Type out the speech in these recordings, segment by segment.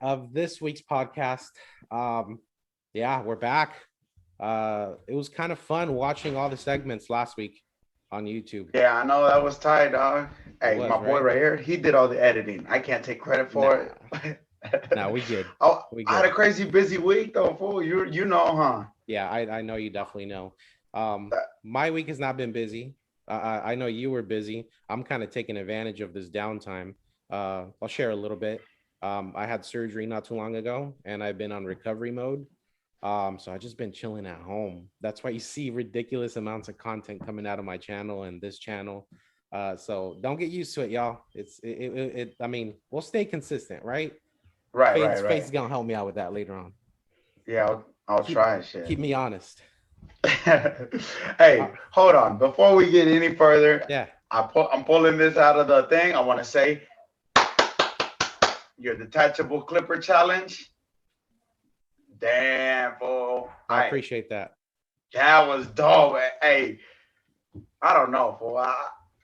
of this week's podcast. Yeah, we're back. It was kind of fun watching all the segments last week on YouTube. Yeah, I know that was tight, dog. It Hey, my was, boy right? right here, he did all the editing. I can't take credit Nah, for it. nah, we good. Oh, We I had good. a crazy busy week though, fool. You know, huh? Yeah, I know you definitely know. My week has not been busy. I know you were busy. I'm kind of taking advantage of this downtime. I'll share a little bit. I had surgery not too long ago, and I've been on recovery mode. So I just been chilling at home. That's why you see ridiculous amounts of content coming out of my channel and this channel. So don't get used to it, y'all. I mean, we'll stay consistent, right? Right, right, Faith is right. gonna help me out with that later on. Yeah, I'll Keep try shit. keep me honest. Uh, Hey, hold on. Before we get any further, yeah. I'm pulling this out of the thing. I want to say your detachable clipper challenge. Damn, fool. I appreciate that. That was dope. Hey, I don't know, fool. I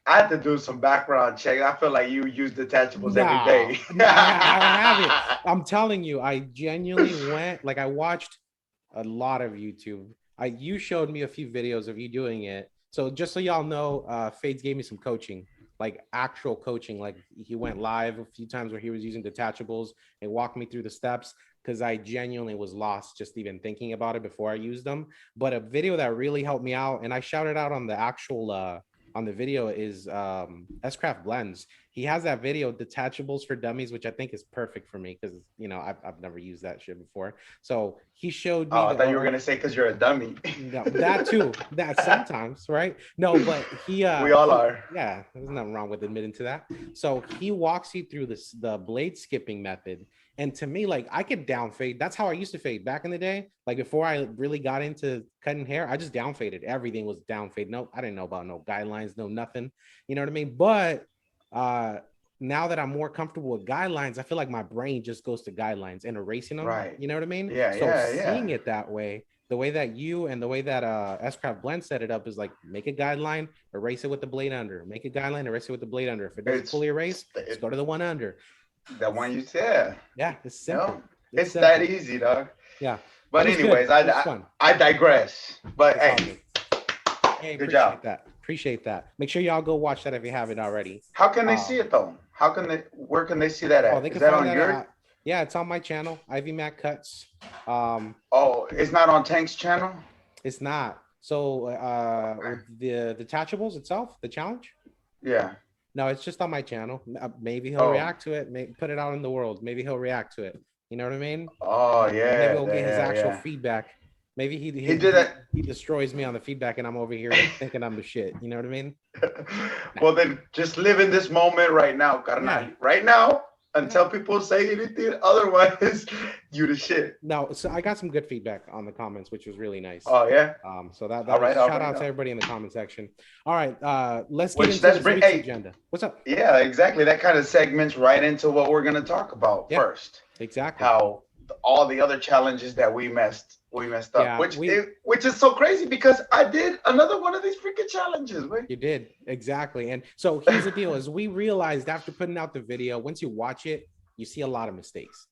had to do some background check. I feel like you use detachables every No, day. I haven't. I'm telling you, I genuinely went, like, I watched a lot of YouTube. You showed me a few videos of you doing it. So just so y'all know, Fades gave me some coaching, like actual coaching. Like he went live a few times where he was using detachables and walked me through the steps because I genuinely was lost just even thinking about it before I used them. But a video that really helped me out, and I shouted out on the actual on the video, is S-Craft Blends. He has that video, Detachables for Dummies, which I think is perfect for me because, you know, I've never used that shit before. So he showed me Oh, I the thought you were gonna say because you're a dummy. no, that too, that sometimes, right? No, but We all are. yeah, there's nothing wrong with admitting to that. So he walks you through this the blade skipping method. And to me, like, I could down fade. That's how I used to fade back in the day. Like before I really got into cutting hair, I just down faded. Everything was down fade. No, I didn't know about no guidelines, no nothing. You know what I mean? But uh now that I'm more comfortable with guidelines, I feel like my brain just goes to guidelines and erasing them. Right. You know what I mean? Yeah, So yeah, seeing yeah. it that way, the way that you and the way that S-Craft Blend set it up is like make a guideline, erase it with the blade under, make a guideline, erase it with the blade under. If it doesn't It's fully erase, just it, go to the one under. the one you said. Yeah, it's No, simple. It's it's that simple. easy, dog. Yeah, it But was good. anyways, It was fun. I digress. But It's hey, all good. Hey, good job. appreciate that. Appreciate that. Make sure y'all go watch that if you haven't already. How can they see Um, it though? How can they? Where can they see that oh, at? they Is can that find on that your? yeah, it's on my channel, Ivy Mac Cuts. Um, Oh, it's not on Tank's channel. it's not. So Okay. with the detachables itself, the challenge. Yeah. No, it's just on my channel. Maybe he'll Oh. react to it. Maybe put it out in the world. Maybe he'll react to it. You know what I mean? Oh Maybe yeah, we'll get his yeah, actual yeah. feedback. Maybe He did it. he destroys me on the feedback, and I'm over here thinking I'm the shit. You know what I mean? Nah. Well, then just live in this moment right now, Yeah. carnal. Right now, Yeah. until people say anything otherwise, you the shit. No, so I got some good feedback on the comments, which was really nice. Oh yeah. So that All was right, shout already out to know. everybody in the comment section. All right, let's get Which into that's this bring. week's Hey, agenda. What's up? yeah, exactly. That kind of segments right into what we're gonna talk about Yeah, first. exactly. How all the other challenges that we messed up, Yeah, which is so crazy because I did another one of these freaking challenges. Wait. you did exactly. And so here's the deal: is we realized after putting out the video, once you watch it, you see a lot of mistakes.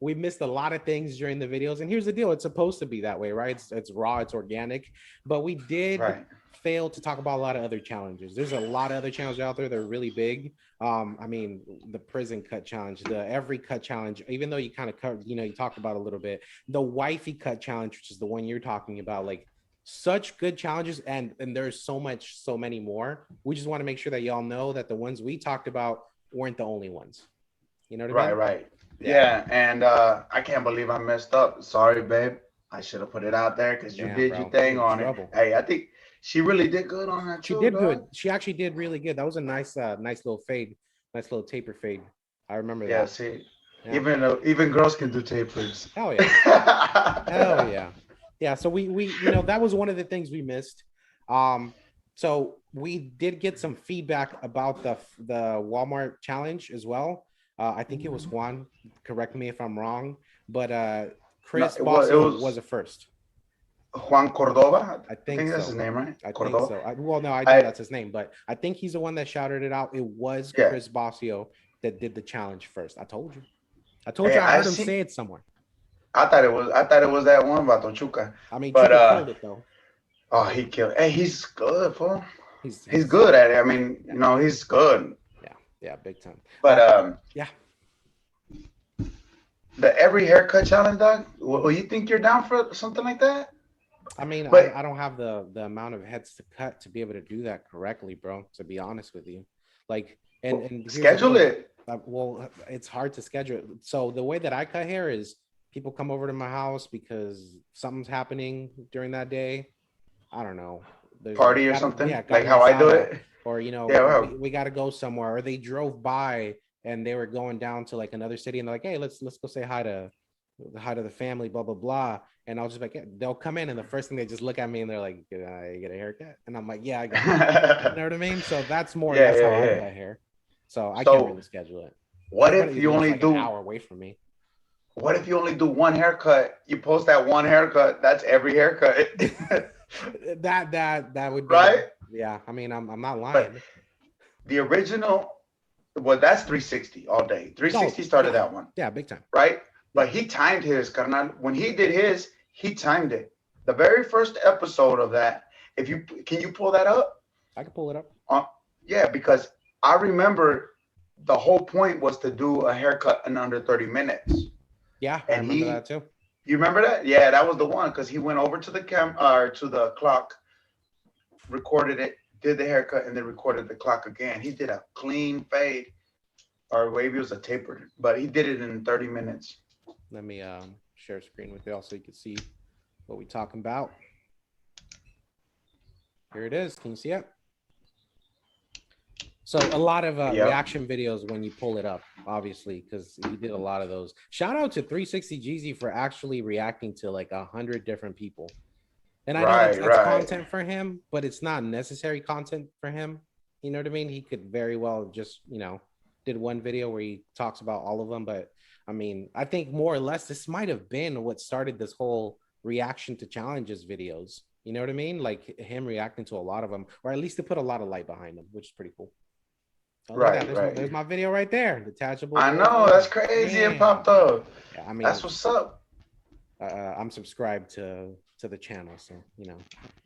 We missed a lot of things during the videos. And here's the deal: it's supposed to be that way, right? It's raw, it's organic, but we did Right. fail to talk about a lot of other challenges. There's a lot of other challenges out there that are really big. I mean, the prison cut challenge, the every cut challenge, even though you kind of covered, you know, you talked about a little bit, the wifey cut challenge, which is the one you're talking about, like such good challenges. And there's so many more. We just want to make sure that y'all know that the ones we talked about weren't the only ones. You know what I Right, mean? right. Yeah. Yeah, and I can't believe I messed up. Sorry, babe. I should have put it out there because you Damn, did your bro, thing you're in on it. trouble. Hey, I think she really did good on that She too, did dog. good. She actually did really good. That was a nice little fade, nice little taper fade. I remember Yeah, that. see, Yeah. even girls can do tapers. Hell yeah. Hell yeah. Yeah. So you know, that was one of the things we missed. So we did get some feedback about the Walmart challenge as well. I think it was Juan. Correct me if I'm wrong, but No, Chris it Bossio was was a first. Juan Cordova. I I think think that's his so. name, right? I think Cordova. so. Well, no, I know I that's his name, but I think he's the one that shouted it out. It was Yeah. Chris Bossio that did the challenge first. I told you. I told Hey, you I heard him say it somewhere. I thought it was that one about Chuka. I mean, But Chuka killed it though. oh, he killed. Hey, he's good, fool. He's He's good at it. I mean, yeah, he's good. yeah, big time. But Yeah. the every haircut challenge, dog. Well, you think you're down for something like that? I mean, But I don't have the amount of heads to cut to be able to do that correctly, bro. To be honest with you, like, and here's the schedule thing. it. Well, it's hard to schedule. So the way that I cut hair is people come over to my house because something's happening during that day. I don't know. There's Party or something. yeah, Like carne how I do asada, it. or Yeah. Well, we got to go somewhere, or they drove by and they were going down to like another city and they're like, hey, let's go say hi to the family, blah blah blah. And I'll just like, yeah, they'll come in and the first thing they just look at me and they're like, you get a haircut? And I'm like, yeah, I got it. You know what I mean? So that's that's how I cut hair. So I can't really schedule it. What Everybody if you lives only like do an hour away from me? What if you only do one haircut? You post that one haircut. That's every haircut. that would be right. Yeah, I mean, I'm not lying. But the original, well, that's 360 all day. 360 started that one. Yeah, big time. Right? But he timed his, carnal. When he did his, he timed it. The very first episode of that, can you pull that up? I can pull it up. Yeah, because I remember the whole point was to do a haircut in under 30 minutes. Yeah, I remember that too. You remember that? Yeah, that was the one because he went over to the to the clock, recorded it, did the haircut, and then recorded the clock again. He did a clean fade, or maybe it was a tapered, but he did it in 30 minutes. Let me share screen with you all so you can see what we're talking about. Here it is. Can you see it? So a lot of reaction videos when you pull it up, obviously, because he did a lot of those. Shout out to 360 Jeezy for actually reacting to like 100 different people. And I know that's content for him, but it's not necessary content for him. You know what I mean? He could very well just, did one video where he talks about all of them. But I mean, I think more or less this might have been what started this whole reaction to challenges videos. You know what I mean? Like him reacting to a lot of them, or at least to put a lot of light behind them, which is pretty cool. Oh, right. There's my video right there. Detachable. I know, that's crazy. It popped up. Yeah, I mean, that's what's up. I'm subscribed to the channel, so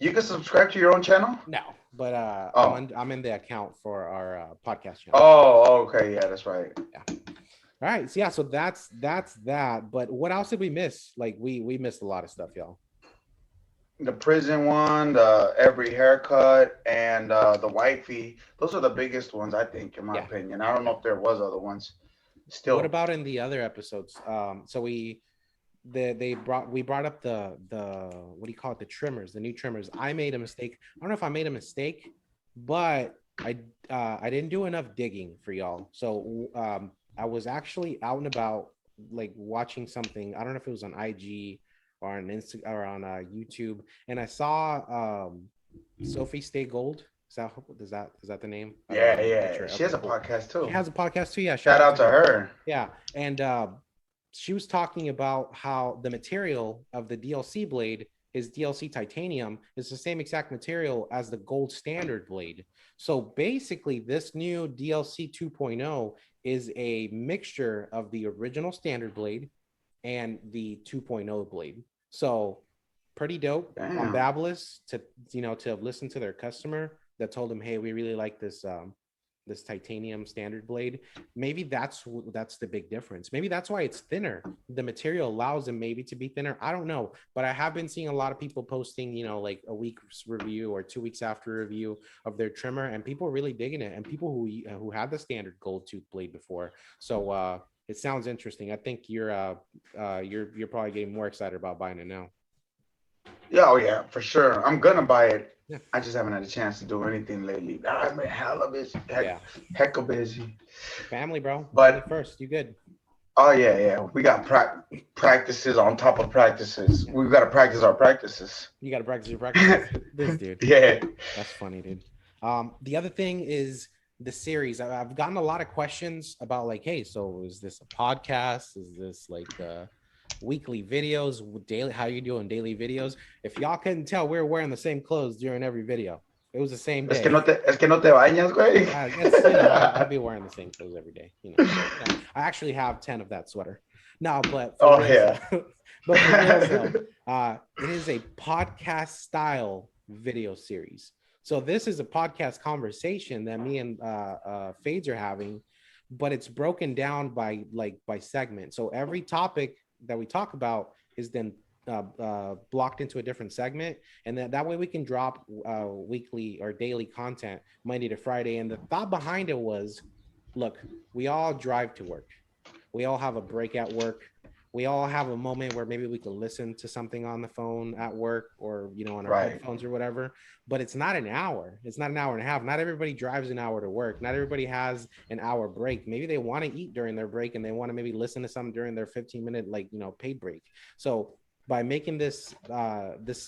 you can subscribe to your own channel. No, but I'm in the account for our podcast channel. Oh, okay, yeah, that's right. Yeah. All right, so yeah, so that's that. But what else did we miss? Like we missed a lot of stuff, y'all. The prison one, the every haircut, and the WHICVH. Those are the biggest ones, I think, in my opinion. I don't know if there was other ones. Still, what about in the other episodes? So we brought up the what do you call it? The trimmers, the new trimmers. I made a mistake. I don't know if I made a mistake, but I didn't do enough digging for y'all. So I was actually out and about, like watching something. I don't know if it was on IG or on Instagram or on YouTube, and I saw Sophie Stay Gold. Is that the name? Yeah. She has a podcast too. She has a podcast too. Yeah. Shout out to her. Yeah, and she was talking about how the material of the DLC blade is DLC titanium. Is the same exact material as the gold standard blade. So basically, this new DLC 2.0 is a mixture of the original standard blade and the 2.0 blade. So pretty dope on Babyliss to have listened to their customer that told them, hey, we really like this this titanium standard blade. Maybe that's the big difference. Maybe that's why it's thinner. The material allows them maybe to be thinner. I don't know, but I have been seeing a lot of people posting, like a week's review or 2 weeks after review of their trimmer, and people are really digging it. And people who had the standard gold tooth blade before. So it sounds interesting. I think you're probably getting more excited about buying it now. Yeah, oh yeah, for sure. I'm gonna buy it. Yeah. I just haven't had a chance to do anything lately. I've been hella busy. Heck of busy. Family, bro. But family first, you good? Oh yeah. We got practices on top of practices. We've got to practice our practices. You got to practice your practices. This dude. Yeah. That's funny, dude. The other thing is the series. I've gotten a lot of questions about like, hey, so is this a podcast? Is this like weekly videos, daily? How you doing daily videos? If y'all couldn't tell, we're wearing the same clothes during every video. It was the same Es day. que no te bañas, güey. It's, you know, I'll be wearing the same clothes every day. You know, I actually have 10 of that sweater. No, but for Oh real, yeah. but for real though, it is a podcast style video series. So this is a podcast conversation that me and Fades are having, but it's broken down by segment. So every topic that we talk about is then blocked into a different segment, and that way we can drop weekly or daily content Monday to Friday. And the thought behind it was, look, we all drive to work, we all have a break at work, we all have a moment where maybe we can listen to something on the phone at work, or you know, on our headphones or whatever. But it's not an hour, it's not an hour and a half. Not everybody drives an hour to work, not everybody has an hour break. Maybe they want to eat during their break, and they want to maybe listen to something during their 15-minute paid break. So by making this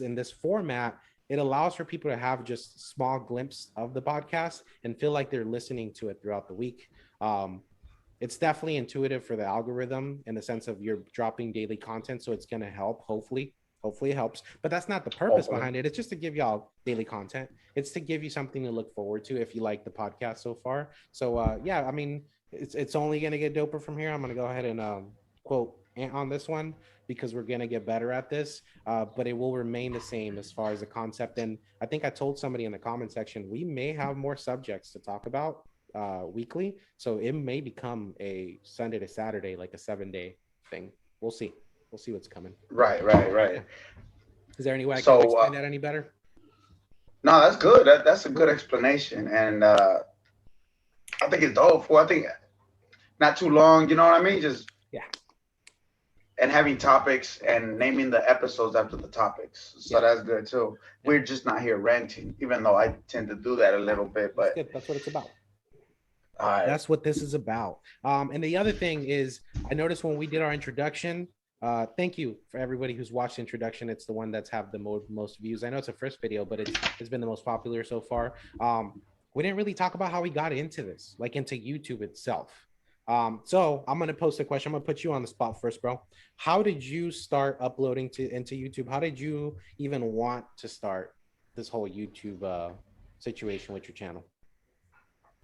in this format, it allows for people to have just small glimpse of the podcast and feel like they're listening to it throughout the week. It's definitely intuitive for the algorithm in the sense of you're dropping daily content, so it's going to help. Hopefully it helps, but that's not the purpose behind it. It's just to give y'all daily content. It's to give you something to look forward to if you like the podcast so far. So yeah, I mean, it's only going to get doper from here. I'm going to go ahead and quote on this one, because we're going to get better at this, but it will remain the same as far as the concept. And I think I told somebody in the comment section, we may have more subjects to talk about weekly, so it may become a Sunday to Saturday, like a 7-day thing. We'll see what's coming. Right. Yeah. Is there any way I can explain that any better? No, that's good. That's a good explanation, and I think it's dope. I think not too long, you know what I mean? Just and having topics and naming the episodes after the topics. So that's good too. We're just not here ranting, even though I tend to do that a little bit, but that's what it's about. That's what this is about. And the other thing is, I noticed when we did our introduction, thank you for everybody who's watched the introduction. It's the one that's have the most views. I know it's a first video, but it's been the most popular so far. We didn't really talk about how we got into this, like into YouTube itself. So I'm going to post a question. I'm going to put you on the spot first, bro. How did you start uploading into YouTube? How did you even want to start this whole YouTube situation with your channel?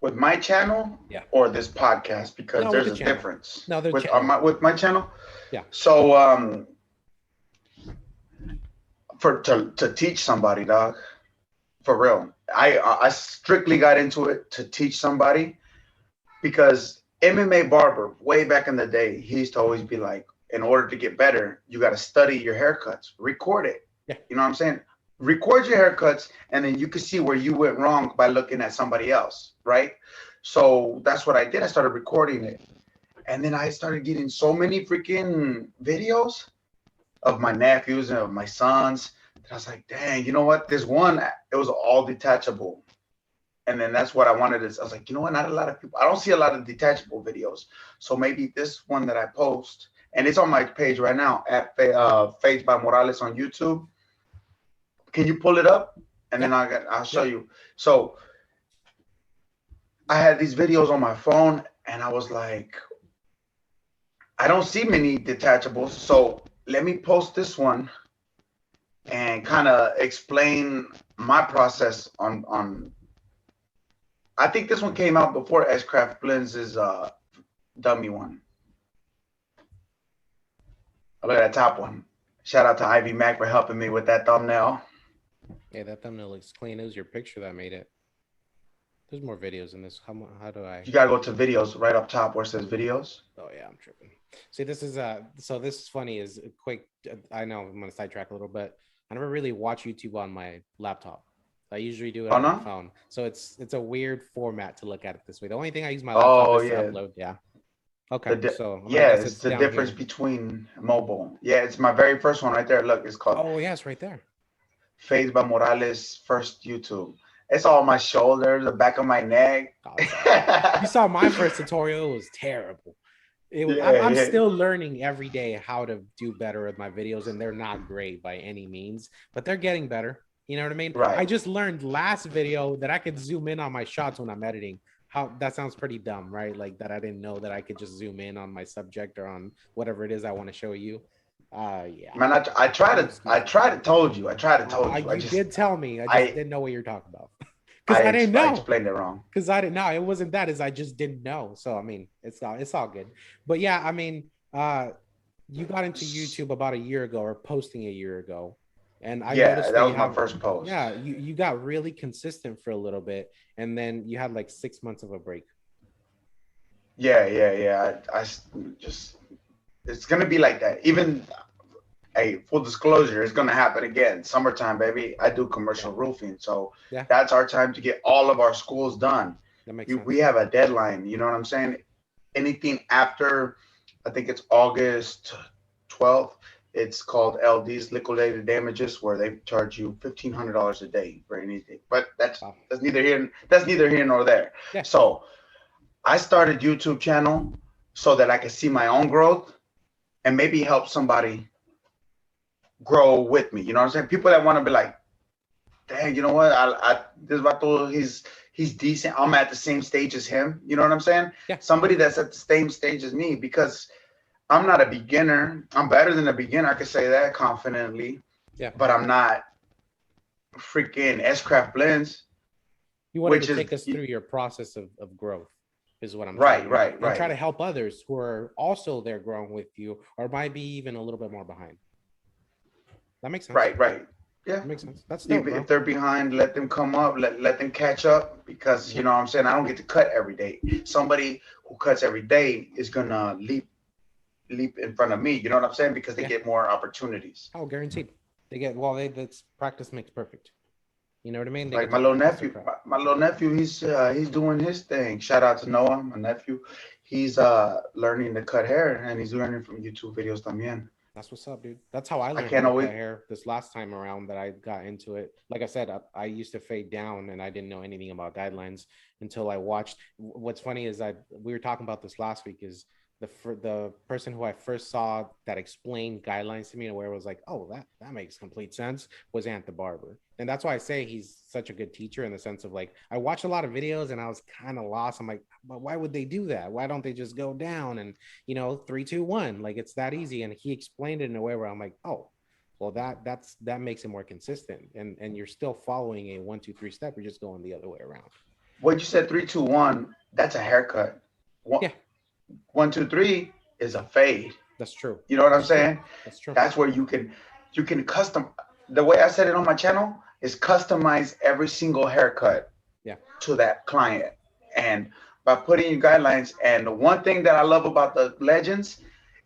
With my channel, or this podcast, because there's a difference. No, with my channel. Yeah. So to teach somebody, dog, for real. I strictly got into it to teach somebody, because MMA Barber, way back in the day, he used to always be like, in order to get better, you got to study your haircuts, record it. Yeah. You know what I'm saying? Record your haircuts, and then you can see where you went wrong by looking at somebody else, right? So that's what I did. I started recording it, and then I started getting so many freaking videos of my nephews and of my sons that I was like, dang, you know what? This one, it was all detachable. And then that's what I wanted. I was like, you know what? Not a lot of people. I don't see a lot of detachable videos. So maybe this one that I post, and it's on my page right now at Fades by Morales on YouTube. Can you pull it up? And then I'll show you. So I had these videos on my phone, and I was like, I don't see many detachables. So let me post this one and kind of explain my process on. I think this one came out before S-Craft Blends' dummy one. Look at that top one. Shout out to Ivy Mac for helping me with that thumbnail. Yeah, that thumbnail looks clean. It was your picture that made it. There's more videos in this. How do I? You gotta go to videos right up top where it says videos. Oh yeah, I'm tripping. See, this is so this is funny. Is a quick. I know I'm gonna sidetrack a little, but I never really watch YouTube on my laptop. I usually do it on my phone. So it's a weird format to look at it this way. The only thing I use my laptop is to upload. Yeah. Okay. It's the difference between mobile. Yeah, it's my very first one right there. Look, it's called. Oh yeah, it's right there. Fades by Morales first YouTube. It's all my shoulders, the back of my neck. You saw my first tutorial. It was terrible. I'm still learning every day how to do better with my videos, and they're not great by any means, but they're getting better. You know what I mean? Right. I just learned last video that I could zoom in on my shots when I'm editing. How that sounds pretty dumb, right? Like that I didn't know that I could just zoom in on my subject or on whatever it is I want to show you. Yeah. Man, I tried to told you. You did tell me. I just didn't know what you're talking about. Because I didn't I know. explained it wrong. Because I didn't know. It wasn't that, is I just didn't know. So I mean, it's all good. But yeah, I mean, you got into YouTube about a year ago, or posting a year ago. And I Yeah, noticed that that was my first post. yeah, you got really consistent for a little bit, and then you had like 6 months of a break. Yeah. I just, it's gonna be like that. Even, hey, full disclosure, it's gonna happen again. Summertime, baby. I do Yeah, commercial roofing, so yeah, that's our time to get all of our schools done. that makes We sense. have a deadline. You know what I'm saying? Anything after, I think it's August 12th. It's called LD's liquidated damages, where they charge you $1,500 a day for anything. But Wow. that's neither here nor there. Yeah. So I started YouTube channel so that I could see my own growth and maybe help somebody grow with me. You know what I'm saying? People that want to be like, dang, you know what? This vato, he's decent. I'm at the same stage as him. You know what I'm saying? Yeah. Somebody that's at the same stage as me, because I'm not a beginner. I'm better than a beginner. I can say that confidently. Yeah. But I'm not freaking S-Craft Blends, You wanted to which is take us through your process of growth, is what I'm right, telling you. right, And try to right, help others who are also there growing with you, or might be even a little bit more behind. That makes sense. right. Yeah. That makes sense. That's dope, If bro. they're behind, let them come up, let them catch up, because Yeah. you know what I'm saying, I don't get to cut every day. Somebody who cuts every day is gonna leap in front of me, you know what I'm saying, because they Yeah. get more opportunities. Oh, guaranteed. They get, well, that's practice makes perfect. You know what I mean? They Like get to practice their craft. my little nephew, he's doing his thing. Shout out to Noah, my nephew. He's learning to cut hair, and he's learning from YouTube videos también. That's what's up, dude. That's how I I learned how can't to always. cut hair this last time around that I got into it. Like I said, I used to fade down and I didn't know anything about guidelines until I watched. What's funny is we were talking about this last week, is the person who I first saw that explained guidelines to me, and where it was like, oh, that makes complete sense, was Anthony Barber. And that's why I say he's such a good teacher, in the sense of, like, I watched a lot of videos and I was kind of lost. I'm like, but why would they do that? Why don't they just go down and, 3, 2, 1, like, it's that easy? And he explained it in a way where I'm like, oh, well, that makes it more consistent, and you're still following a 1, 2, 3 step. You're just going the other way around. What you said, 3, 2, 1, that's a haircut. One, Yeah, 1, 2, 3 is a fade. that's true. You know what I'm That's true. saying? That's true. That's where you can custom. The way I said it on my channel is customize every single haircut Yeah. to that client, and by putting in guidelines. And the one thing that I love about the legends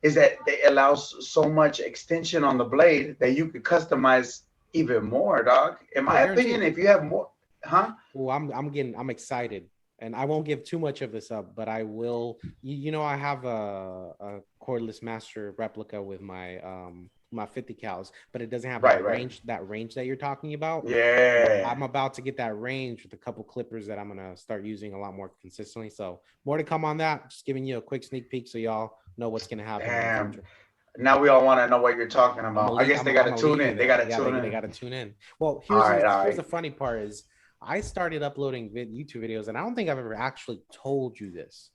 is that they allow so much extension on the blade that you could customize even more, dog. In Oh, my opinion, guaranteed. if you have more, huh? Well, I'm excited, and I won't give too much of this up, but I will. I have a cordless master replica with my 50 cows, but it doesn't have Right, right. that range that you're talking about. Yeah. I'm about to get that range with a couple clippers that I'm gonna start using a lot more consistently. So more to come on that. Just giving you a quick sneak peek so y'all know what's gonna happen in the Damn. future. Now we all want to know what you're talking about. I guess they got I'm to gonna tune leave you in. They there. got to Yeah, tune they in. got to tune in. Well, All right, all here's the right. funny part is, I started uploading YouTube videos, and I don't think I've ever actually told you this,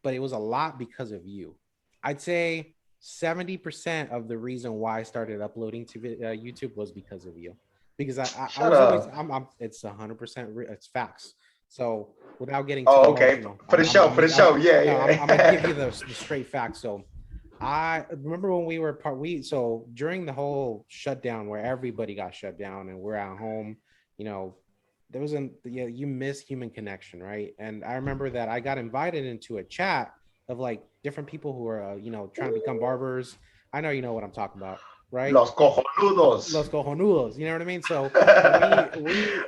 but it was a lot because of you. I'd say 70% of the reason why I started uploading to YouTube was because of you, because I Shut was always, up. it's 100%, it's facts. So without getting too Oh, okay. emotional, For the show, for the show. Yeah, no, I'm gonna give yeah. you the straight facts. So I remember when we were so during the whole shutdown, where everybody got shut down and we're at home, you know, there was you miss human connection, right? And I remember that I got invited into a chat of like different people who are, trying to become barbers. I know you know what I'm talking about, right? Los cojonudos. Los cojonudos, you know what I mean? So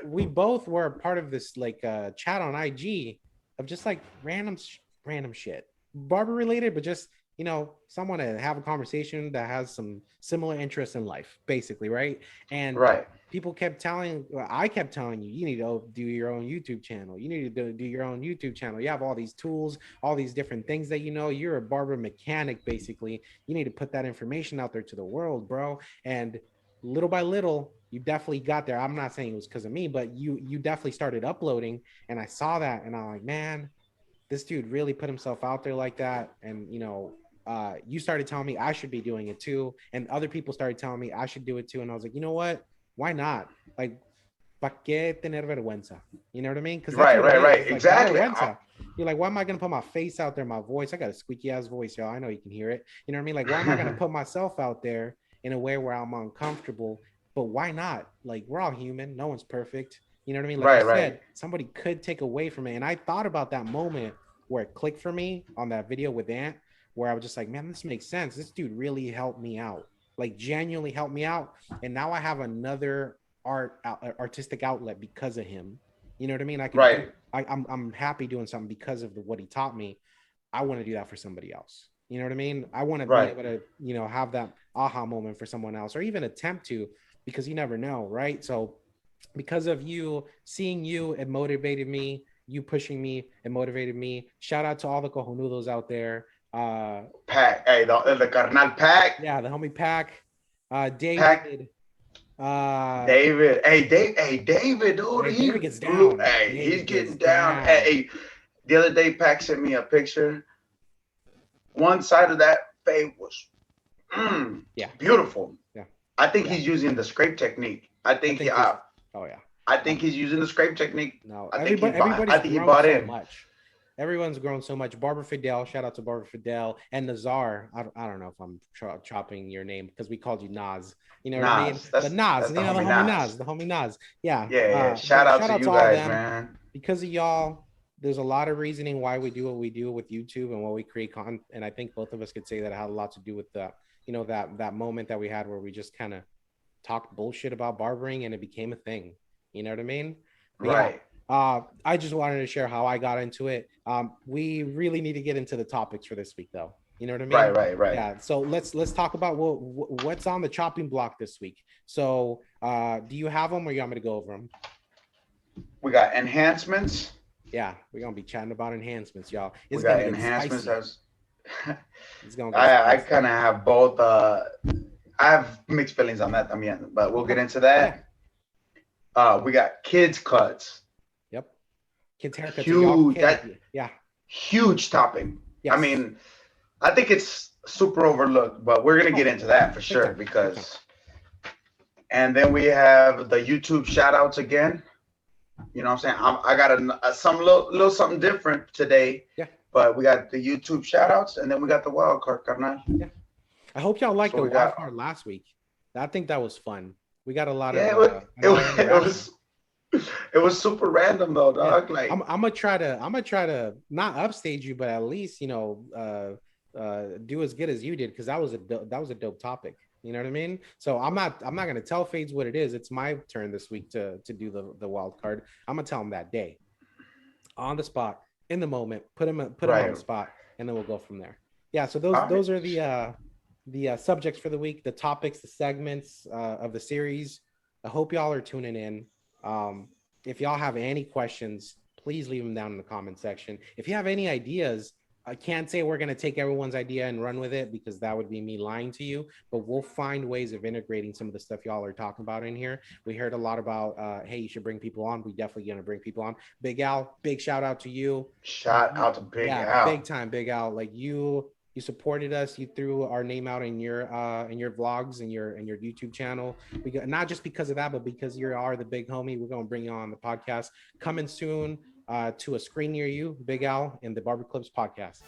we both were a part of this like chat on IG of just like random shit, barber related, but just someone to have a conversation that has some similar interests in life, basically, right? And Right. I kept telling you need to do your own YouTube channel. You need to do your own YouTube channel. You have all these tools, all these different things that you're a barber mechanic, basically. You need to put that information out there to the world, bro. And little by little, you definitely got there. I'm not saying it was because of me, but you definitely started uploading, and I saw that, and I'm like, man, this dude really put himself out there like that. And you started telling me I should be doing it too, and other people started telling me I should do it too, and I was like, you know what, why not? Like, ¿Pa qué tener vergüenza? You know what I mean? Because that's Right, what it right, is. right. It's like, Exactly. vergüenza. You're like, why am I gonna put my face out there, my voice? I got a squeaky ass voice, y'all. I know you can hear it. You know what I mean? Like, why am I gonna put myself out there in a way where I'm uncomfortable? But why not? Like, we're all human. No one's perfect. You know what I mean? Like you Right, right. said, somebody could take away from it. And I thought about that moment where it clicked for me on that video with Ant, where I was just like, man, this makes sense. This dude really helped me out, like genuinely helped me out. And now I have another artistic outlet because of him. You know what I mean? I can Right. I'm happy doing something because of what he taught me. I want to do that for somebody else. You know what I mean? I want to be Right. able to, have that aha moment for someone else, or even attempt to, because you never know, right? So because of you, seeing you, it motivated me. You pushing me, it motivated me. Shout out to all the cojonudos out there. Pack. Hey, the carnal Pack. Yeah, the homie Pack, Pack. David, David. Hey, David, dude. hey, He David gets blew. down. Hey, he's David gets getting down. down. Hey, the other day, Pack sent me a picture. One side of that fade was Yeah, beautiful. yeah. I think he's using the scrape technique. I think oh yeah. I think he's using the scrape technique. No, I think everybody's he grown bought so in. much. Everyone's grown so much. Barber Fidel, shout out to Barber Fidel and Nazar. I don't know if I'm chopping your name because we called you Nas. You know what I mean? But Nas, that's the homie Nas, the homie Nas. Yeah. Yeah. Shout out to you guys, man. Because of y'all, there's a lot of reasoning why we do what we do with YouTube and what we create content. And I think both of us could say that it had a lot to do with the, that moment that we had where we just kind of talked bullshit about barbering and it became a thing. You know what I mean? But right. Yeah, I just wanted to share how I got into it. We really need to get into the topics for this week, though. You know what I mean? Right. Yeah. So let's talk about what's on the chopping block this week. So, do you have them, or you want me to go over them? We got enhancements. Yeah, we're gonna be chatting about enhancements, y'all. We got enhancements. It's gonna. I kind of have both. I have mixed feelings on that, but we'll get into that. Yeah. We got kids cuts. Yep. Kids haircuts. Huge. Yeah. Huge topic. Yes. I mean, I think it's super overlooked, but we're gonna get into that for sure because. And then we have the YouTube shout outs again. You know what I'm saying? I got some little something different today. Yeah. But we got the YouTube shout outs and then we got the wild card, carnal. Yeah. I hope y'all liked the wild card last week. I think that was fun. We got a lot of it was super random though, dog. Yeah. Like I'm gonna try to not upstage you, but at least do as good as you did, because that was a dope topic. You know what I mean? So I'm not gonna tell Fades what it is. It's my turn this week to do the wild card. I'm gonna tell him that day, on the spot, in the moment. Put him on the spot, and then we'll go from there. Yeah. So those are the subjects for the week, the topics, the segments of the series. I hope y'all are tuning in. If y'all have any questions, please leave them down in the comment section. If you have any ideas, I can't say we're going to take everyone's idea and run with it, because that would be me lying to you, but we'll find ways of integrating some of the stuff y'all are talking about in here. We heard a lot about, hey, you should bring people on. We definitely going to bring people on. Big Al, big shout out to you. Shout out to Big Al. Big time, Big Al. Like you supported us. You threw our name out in your vlogs and your YouTube channel. We got, not just because of that, but because you are the big homie. We're going to bring you on the podcast coming soon to a screen near you, Big Al, in the Barber Clips podcast.